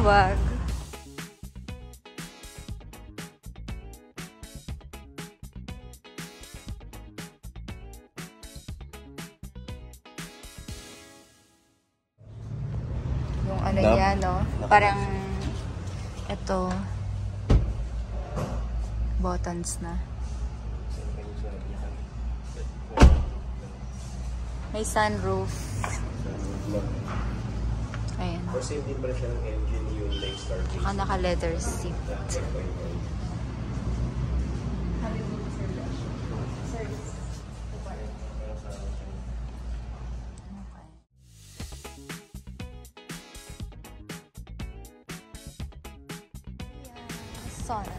Wag. Yung ano niya, no? Parang ito buttons na. May sunroof. Ayan. Or same din ba siya ng engine yung like starting? Saka naka-leather seat. Sauna.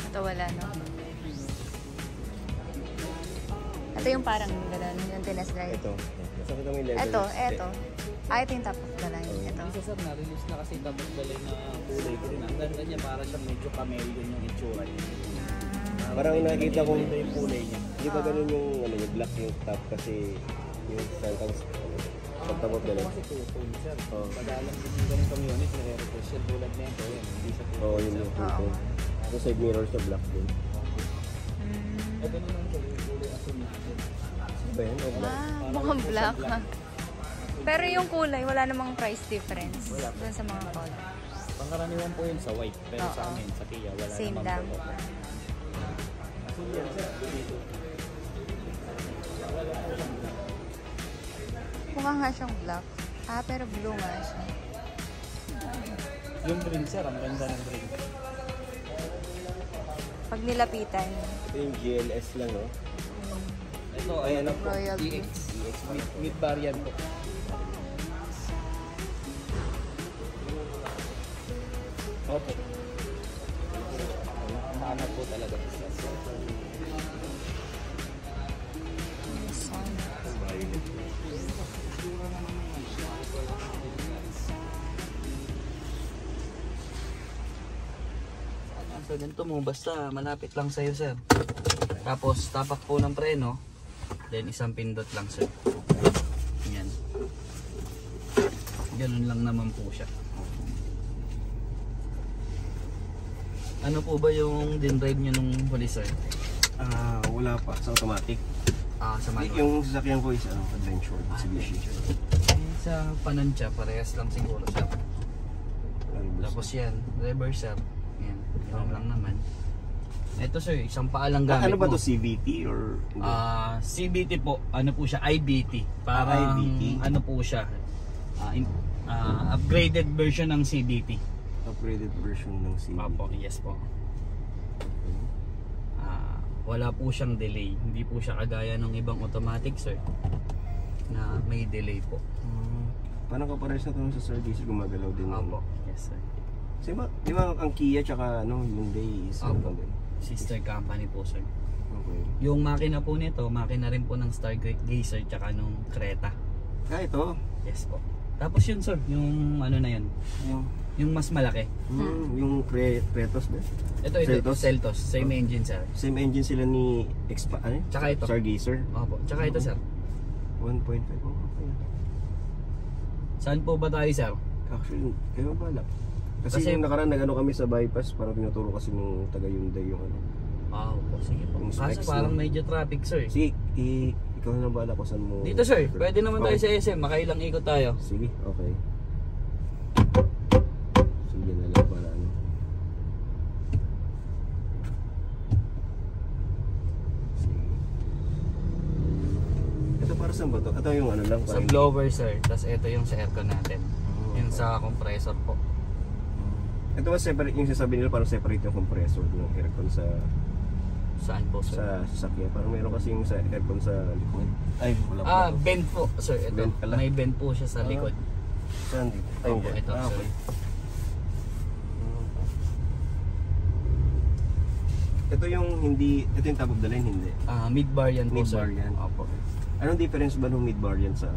Ito wala, no? Ito yung parang gano'n, yung tinest drive. Ito. Masakit ang level. Ito. Ito yung top of the line. Ito. Isa sir, na-release na kasi top of the line na kulay green. Ang ganda niya, para siyang medyo chameleon yung itsura niya. Parang nakikita ko yung kulay niya. Hindi ba ganun yung, ano, yung black yung top kasi yung sometimes pagtabot gano'n? Kasi two-tone sir. Pag-alam din yung ganitong unit, nire-request yan tulad na ito. Hindi siya two-tone. Oo, yun yung two-tone. Yung side mirror sa black din. Eh, ganun lang siya yung kulay asin natin. Ba yan? O black? Mukhang black, ha? Pero yung kulay, wala namang price difference dun sa mga color. Pangkaraniwan po yun sa white. Pero sa amin, sa Kia, wala Same namang lang. color. Mukha nga siyang black. Ah, pero blue nga siya. Yung green sir, ang ganda ng green. Pag nilapitan. Ito yung GLS lang, no? Ito ay ano po, Royal EX mid variant po. Opo. Mahanap po talaga. So ganito mo, basta malapit lang sa'yo sir. Tapos tapak po ng preno. Then isang pindot lang sir. Yan. Ganun lang naman po siya. Ano po ba yung din-drive nyo nung huli sir? Wala pa. Sa automatic. Sa manual. Yung sasakyan ko is Adventure. Mitsubishi. Sa Panancia, parehas lang siguro sir. Tapos yan, reverse sir. Yan, yun lang naman. Ito sir, isang paalang gamit ano ba mo. to, CVT or? CVT po, ano po siya, IBT. Parang IBT. ano po siya, upgraded version ng CVT. Upgraded version ng CVT. Opo, yes po. Wala po siyang delay. Hindi po siya kagaya ng ibang automatic sir na may delay po. Paano kapares na ito sa Sir Diesel gumagalaw din? Opo, yes sir. So, di ba ang Kia tsaka Hyundai is Sister company po sir. Okay. Yung makina po nito, makina rin po ng Stargazer tsaka nung Creta. Ito. Yes po. Tapos yun sir, yung ano na yun, yung mas malaki. Yung Pretos ba? Ito, Seltos. Same engine sir. Same engine sila ni Tsaka ito. Stargazer. Opo, tsaka ito sir. 1.5. Okay. Saan po ba tayo sir? Actually, kayo bala. Kasi yung nakaraan nag-ano kami sa bypass, parang tinuturo kasi ng taga Hyundai yung ano. Opo, sige po. Yung Kaso specs parang na. medyo traffic sir. Sige, ikaw na bala kung saan mo. Dito sir, pwede naman tayo Okay. sa SM. Makailang ikot tayo. Sige, okay. Sige na lang para ano. Sige. Ito para saan ba to? Ito yung ano lang. Sa parang- blower sir, tapos ito yung sa aircon natin. Yung sa compressor po. Ito ba separate, yung sasabi nila parang separate yung compressor ng aircon sa Saan po sir? sasakyan. Parang meron kasi yung sa aircon sa likod. Ay, wala pa. Bend po sir, ito. Bend pala. May bend po siya sa Ah. likod. Saan dito? Ay, Opo, hindi. ito, sir. Okay. Ito yung hindi, ito yung top of the line, hindi. Mid bar yan po sir. Mid-bar yan. Opo. Anong difference ba ng mid-bar yan sa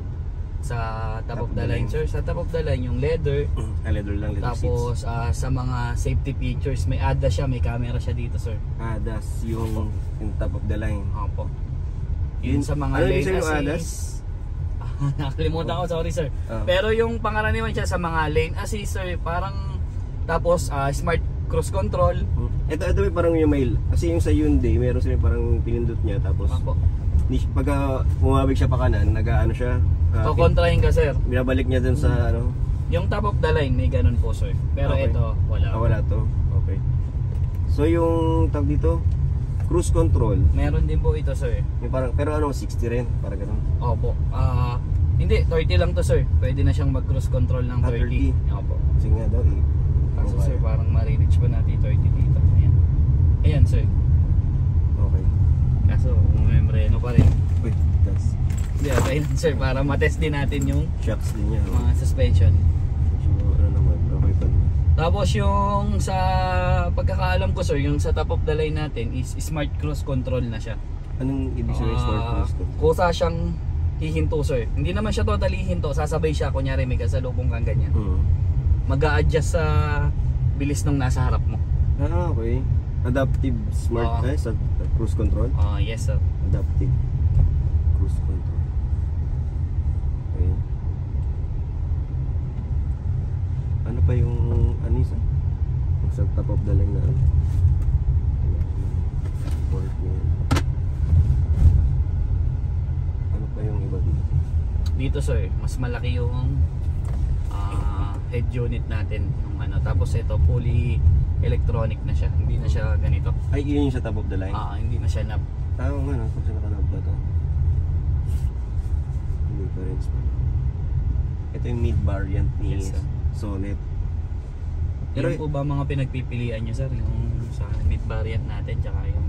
Sa top of the line sir, sa top of the line yung leather. leather lang, leather seats? Tapos sa mga safety features, may ADAS siya, may camera siya dito sir. ADAS, yung top of the line. Opo. Yun sa mga ano lane ibig sabihin yung ADAS? assist. Nakalimutan ko, sorry sir. Ah. Pero yung pangaraniwan siya sa mga lane assist sir, parang tapos smart cruise control. Ito may parang yung mail. Kasi yung sa Hyundai, meron sila parang pinindot niya. Tapos Opo. pagka umabig siya pa kanan, nag-ano siya. Kukontrahin ka sir. Binabalik niya dun sa ano. Yung top of the line may ganun po sir. Pero Okay. ito wala. Wala to. Okay. So yung tag dito, cruise control. Meron din po ito sir. Yung parang, pero ano, 60 rin. Parang ganun. Opo. Hindi, 30 lang to sir. Pwede na siyang mag-cruise control ng 30. 30. Opo. Kasi nga daw eh. Kaso Okay. sir, parang ma-reach pa natin 30 dito. Ayan. Ayan sir. Okay. Kaso membreno pa rin. Uy, that's Hindi, okay lang sir. Para matest din natin yung shocks din niya. mga suspension. So ano naman, okay pa. Tapos yung sa pagkakaalam ko sir, yung sa top of the line natin is smart cruise control na siya. Anong ibig sabihin ng smart cruise control? Kusa siyang hihinto sir. Hindi naman siya totally hinto, sasabay siya kunyari may kasalubong kang ganyan. Mag-a-adjust sa bilis ng nasa harap mo. Okay. Adaptive smart sa cruise control? Yes sir. Adaptive cruise control. Okay. Ano pa yung ano isa? Yung sa top of the line na ano? Sport niya. Ano pa yung iba dito? Dito sir, mas malaki yung head unit natin yung ano. Tapos ito fully electronic na siya. Hindi na siya ganito. Ay, yun yung sa top of the line? Hindi na siya knob. Tama nga no, kung saan nakanab ba ito? Difference pa. Ito yung mid variant ni Yes, sir. Sonet. Pero po ba mga pinagpipilian nyo sir? Yung sa mid variant natin tsaka yung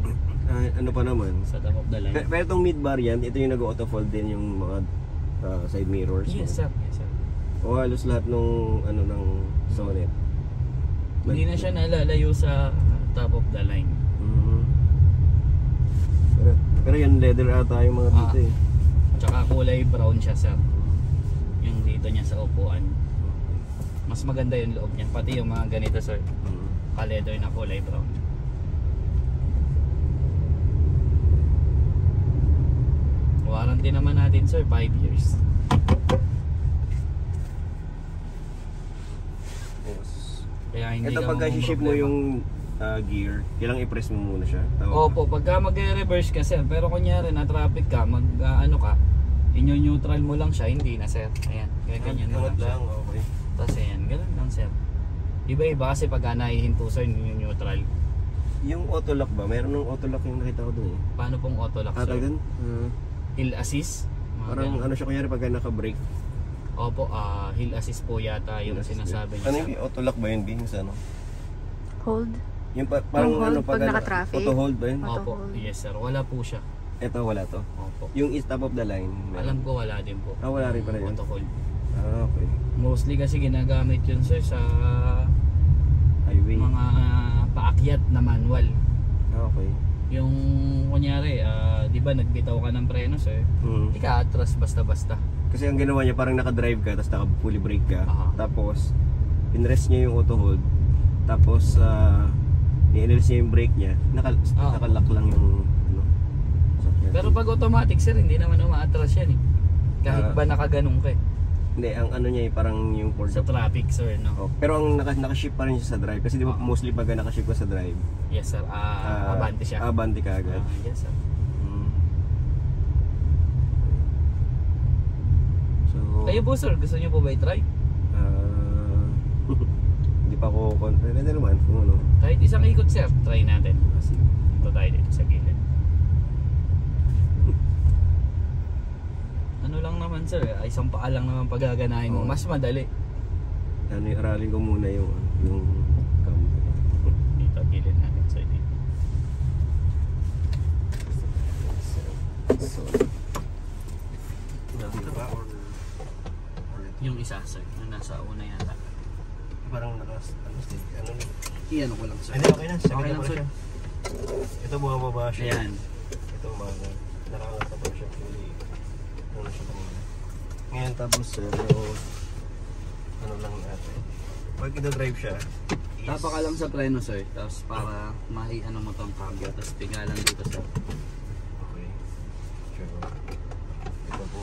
ano pa naman? sa top of the line? Pero itong mid variant, ito yung nag-auto fold din yung mga side mirrors. Yes sir. Yes sir. O halos lahat nung ano ng Sonet. Hindi na siya nalalayo sa top of the line. Mhm. Pero yan leather ata yung mga dito eh. Tsaka kulay brown siya sir. Yung dito niya sa upuan. Mas maganda yung loob niya. Pati yung mga ganito sir. Mhm. Ka-leather na kulay brown. Warranty naman natin sir, 5 years. Yes. Kaya hindi Ito ka pagka ship mo problema. yung gear, kailangan i-press mo muna siya. Opo, pagka mag-reverse ka sir, pero kunyari na traffic ka, ano ka, inyo-neutral mo lang siya, hindi na sir. Ayan, ganyan na lang siya. lang, okay. Tapos ayan, ganun lang sir. Iba-iba kasi pagka nahihinto sir, inyo-neutral. Yung auto lock ba? Meron ng auto lock yung nakita ko dun eh. Paano pong auto lock sir? Dun? Hill assist? Mga Parang ganun. ano siya kunyari pagka naka-brake. Opo, hill assist po yata yung sinasabi niya Ano sir. yung auto lock ba yun? Yung sa ano? Hold. Yung parang Yung hold ano pag ano, Eh, naka-traffic? auto hold ba yun? Auto Opo, hold. yes sir. Wala po siya. Ito wala to. Opo. Yung is top of the line. meron. Alam ko wala din po. Wala rin pala yun. Auto hold. Okay. Mostly kasi ginagamit yun sir sa Highway. mga paakyat na manual. Okay. Yung kunyari, di ba nagbitaw ka ng preno sir? Hindi ka atras basta-basta. Kasi ang ginawa niya parang naka-drive ka tapos naka-fully brake ka. Aha. Tapos pinrest niya yung auto hold. Tapos ni-release niya yung brake niya. Naka-lock lang yung ano. sakyan. Pero pag automatic sir, hindi naman umaatras yan eh. Kahit ba nakaganong ka eh. Hindi, ang ano niya parang yung for Sa traffic sir, no? Oh, pero ang naka-ship pa rin siya sa drive kasi di ba mostly pag naka-ship ka sa drive, Yes sir, abante siya. Abante ka agad. Yes sir. So, Kayo po sir, gusto niyo po ba i-try? hindi pa ako confident naman kung ano. Kahit isang ikot sir, try natin. Kasi, Ito tayo dito sa gilid. Ano lang naman sir, isang paa lang naman pagaganahin mo. Mas madali. Ano, aralin ko muna yung cam. Dito, gilid natin sa dito. So, dito ba or Yung isa sir, yung nasa una yata. parang ano Iyan ko lang sir. Hindi, okay na. Sakit Okay na lang, pala sir. siya. Ito bumababa siya. Ayan. Ito umaga. Nakaangat na pala siya. Hindi, ano na siya kanina. Ngayon tapos, ano lang natin. Pag ito-drive siya, Tapa ka lang sa preno sir, tapos para ano mo tong cambio, tapos pinga lang dito sir. okay. Sure. Ito po.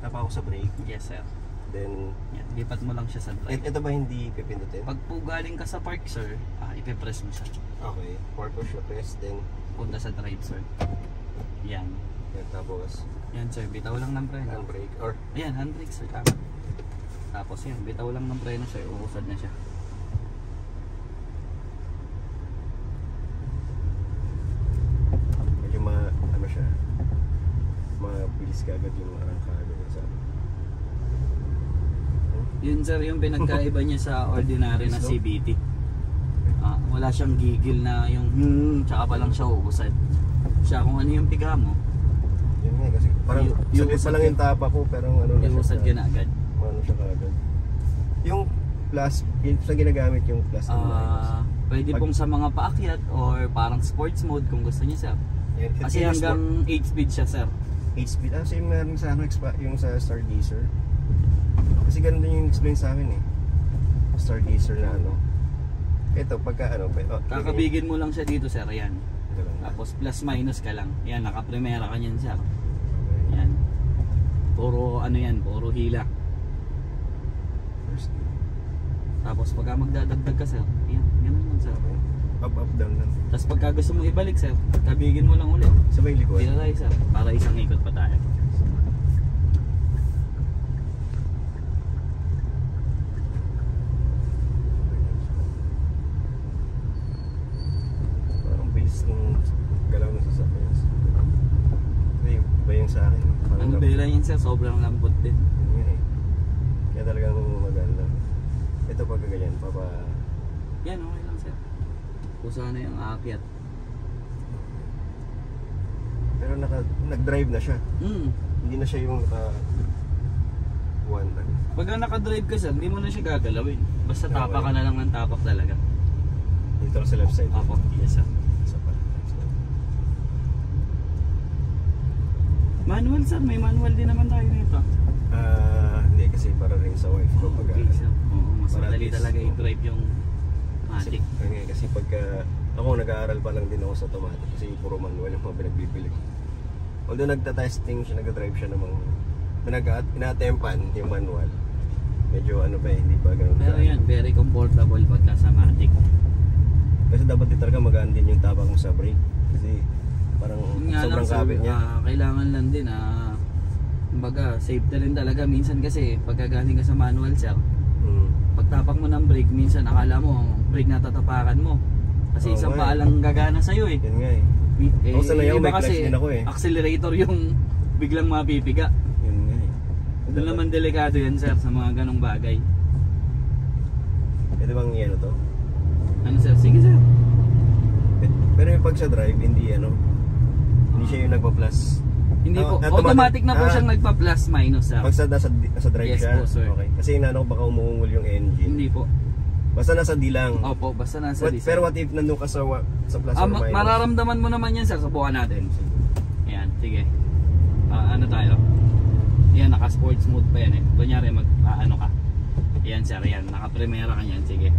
Tapa ako sa brake. Yes sir. Then, Yan, lipat mo lang siya sa drive. ito ba hindi pipindutin? Pag po galing ka sa park sir, ipipress mo siya. Okay. Park ko siya press. Then, Punta sa drive sir. Yan. yan, tapos, Yan sir, bitaw lang ng preno. handbrake. Or, Ayan, handbrake sir, tama. Tapos yan, bitaw lang ng preno sir, uusad na siya. medyo ano siya, mabilis ka agad yung arangkada niya sa Yun sir, yung pinagkaiba niya sa ordinary na CVT. Wala siyang gigil na yung tsaka pa lang siya uusad. Siya kung ano yung piga mo, yun nga kasi parang Yung saglit pa usad lang ka- yung tapa ko pero ano na siya iusad ka na agad. ano siya kaagad yung plus yun sa ginagamit yung plus and minus Pwede Pag- pong sa mga paakyat or parang sports mode kung gusto niya sir. Yan, Kasi yung hanggang 8 speed siya sir. 8 speed same meron sa ano yung sa Stargazer kasi ganun din yung explain sa akin Stargazer na ano ito pagka ano Kakabigin mo lang siya dito sir, yan. ito lang Tapos plus minus ka lang. Yan, naka-primera ka niyan sir. okay. Yan. Puro ano yan, puro hila. First, Tapos pagka magdadagdag ka sir, yan, ganun lang sir. okay. Up down lang Tapos pagka gusto mo ibalik sir, kabigin mo lang ulit. sa may likod Tira tayo sir, para isang ikot pa tayo. parang bilis ng galaw ng sasakyan hindi iba yung sa akin parang Ano bela yan sir, sobrang lambot din. yun yun kaya talagang maganda ito pagka ganyan Yan, okay lang sir. Kung sana yung aakyat. pero nag-drive na siya hindi na siya yung one Pagka naka-drive ka sir, hindi mo na siya gagalawin. Basta tapa ka na lang ng tapak talaga. dito lang sa left side Apo, yes sir. isa pa Manual sir, may manual din naman tayo nito. hindi kasi para rin sa wife ko pag Okay sir. Oo, mas Para madali at least, talaga oo. i-drive yung matic. kasi pagka ako nag-aaral pa lang din ako sa automatic kasi puro manual yung mga pinagbibili ko although nagta-testing siya nag-drive siya namang ina-attempan yung manual medyo ano pa hindi pa ganun Pero yan, very comfortable pagka sa matic. kasi dapat di talaga magaan din yung tapak mo sa brake kasi parang Yun nga lang sobrang sir, kapit niya kailangan lang din kumbaga safety rin talaga minsan kasi pagka galing ka sa manual sir, pagtapak mo ng brake minsan akala mo brake na tatapakan mo kasi Oo, isang nga paa lang gagana sa'yo eh. yun nga eh Ako sanay ako, iba may clutch din ako eh. accelerator yung biglang mapipiga. yun nga eh Doon naman delikado yan sir sa mga ganong bagay. ito bang ano to Ano sir? Sige sir. pero yung pag sa drive hindi hindi siya yung nagpa-plus Hindi po. automatic Automatic na po siyang nagpa-plus minus sir. pag nasa drive Yes siya po, sir. okay kasi inano ko baka umuungol yung engine Hindi po. basta nasa D lang Opo, basta nasa D, sir. pero what if nandun ka sa plus or minus mararamdaman mo naman yan sir. Subukan natin. Ayan, sige. Ano tayo? Ayan, naka-sports mode pa yan eh. Kunyari ano ka. Ayan sir, ayan. Naka-primera ka yan. Sige.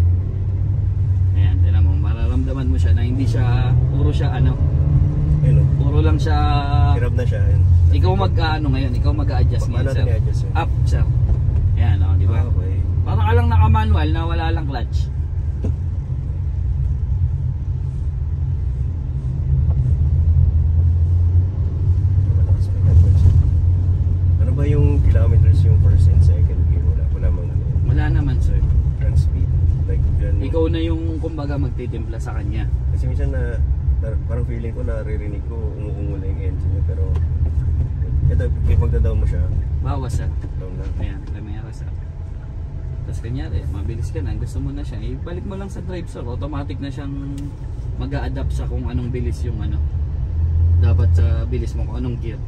Ayan, tinan mo. Mararamdaman mo siya na hindi siya, puro siya ayun puro lang siya. hirap na siya yun. Ikaw ngayon. Ikaw mag-a-adjust Paano ngayon sir. natin i-adjust yun? Up sir. Ayan, di ba? Okay. Parang ka lang naka-manual na wala lang clutch. Malakas pa yung clutch. Ano ba yung kilometers yung first and second gear? Wala mang ano yun. Wala naman sir. Trans speed. Like dyan. Ikaw na yung kumbaga magtitimpla sa kanya. Kasi minsan parang feeling ko naririnig ko umuungol na yung engine niya pero Ito, pag-down mo siya, Bawas sir. down lang. Ayan, Primera sir. Tapos kanyari, mabilis ka na, gusto mo na siya, ibalik mo lang sa drive sir, automatic na siyang mag-a-adapt sa kung anong bilis yung ano. Dapat sa bilis mo, kung anong gear.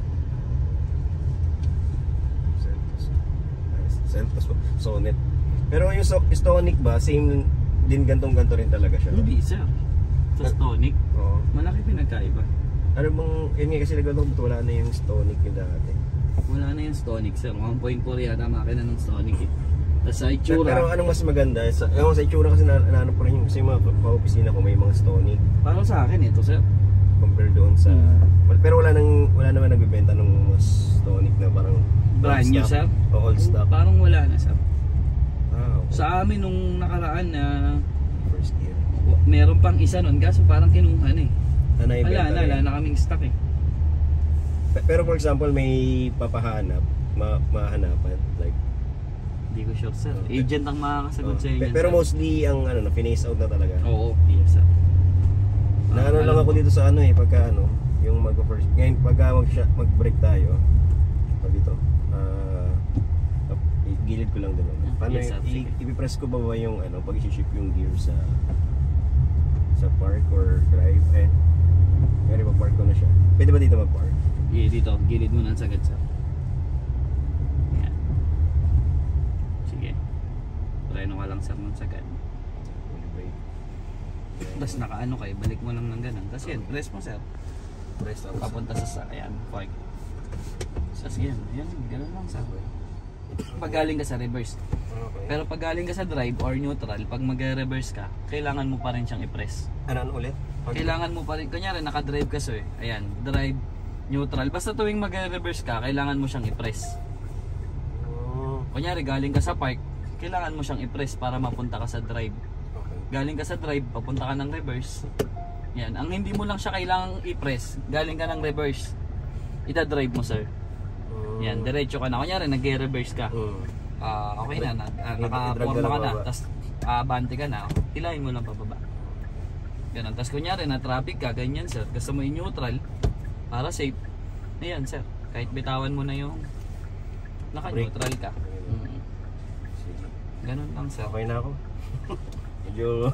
Seltos, Sonet. Pero yung Stonic ba, same din gantong-ganto rin talaga siya? Hindi sir. Sa Stonic, Oo. malaki pinagkaiba. Ano bang, yun nga kasi naglalong, wala na yung Stonic yung dati. Wala na yung Stonic sir, 1.4 yata makina ng Stonic eh. Tapos sa itsura, Pero anong mas maganda? Sa itsura kasi naano pa rin yung, kasi mga pa-opisina ko may mga Stonic para sa akin ito sir. compare doon sa... Pero wala naman nagbebenta ng mga Stonic na parang Brand old new stock. sir? O old stock. Parang wala na sir. Okay. Sa amin nung nakaraan na First gear. meron pang isa nun, kaso parang kinuha na eh. Naibenta rin. Wala na kaming stock eh. Pero for example, may papahanap, mahanapan, like... Hindi ko sure sir. Agent ang makakasagot sa inyo. pero sir. mostly ang na-finance out na talaga. Oo, yes sir. Naano lang ako dito sa pagka yung mag-first. Ngayon pagka mag-break tayo, dito, gilid ko lang din. Paano Yes, sir. Sige. i-press ko ba yung pag i-shift yung gear sa park or drive? Ngayon mag-park ko na siya. Pwede ba dito mag-park? Dito, gilid mo na ang sagad sir. Yan. Sige. Preno ka lang sir ng sagad. Fully brake. Tapos nakaano kayo, balik mo lang ng ganun. Tapos yan, press mo sir. Press tapos. Papunta sa ayan, park. Tapos yan, ganun lang sir. Pag galing ka sa reverse. Okay. Pero pag galing ka sa drive or neutral, pag mag-reverse ka, kailangan mo pa rin siyang i-press. Ano ulit? Kailangan mo pa rin, kunyari naka-drive ka so ayan, drive, neutral. Basta tuwing mag-reverse ka, kailangan mo siyang i-press. Kunyari galing ka sa park, kailangan mo siyang i-press para mapunta ka sa drive. Okay. Galing ka sa drive, papunta ka ng reverse. Yan, ang hindi mo lang siya kailangang i-press, galing ka ng reverse, ita-drive mo sir. Yan, diretso ka na. Kunyari nag-reverse ka. Okay na, naka-forma ka na, tapos abante ka na, hilahin mo lang pababa. Ganun. Tapos kunyari na traffic ka, ganyan sir, gusto mo i-neutral para safe. Ayan sir, kahit bitawan mo na yung naka-neutral ka. Sige. Ganun lang sir. Okay na ako. Medyo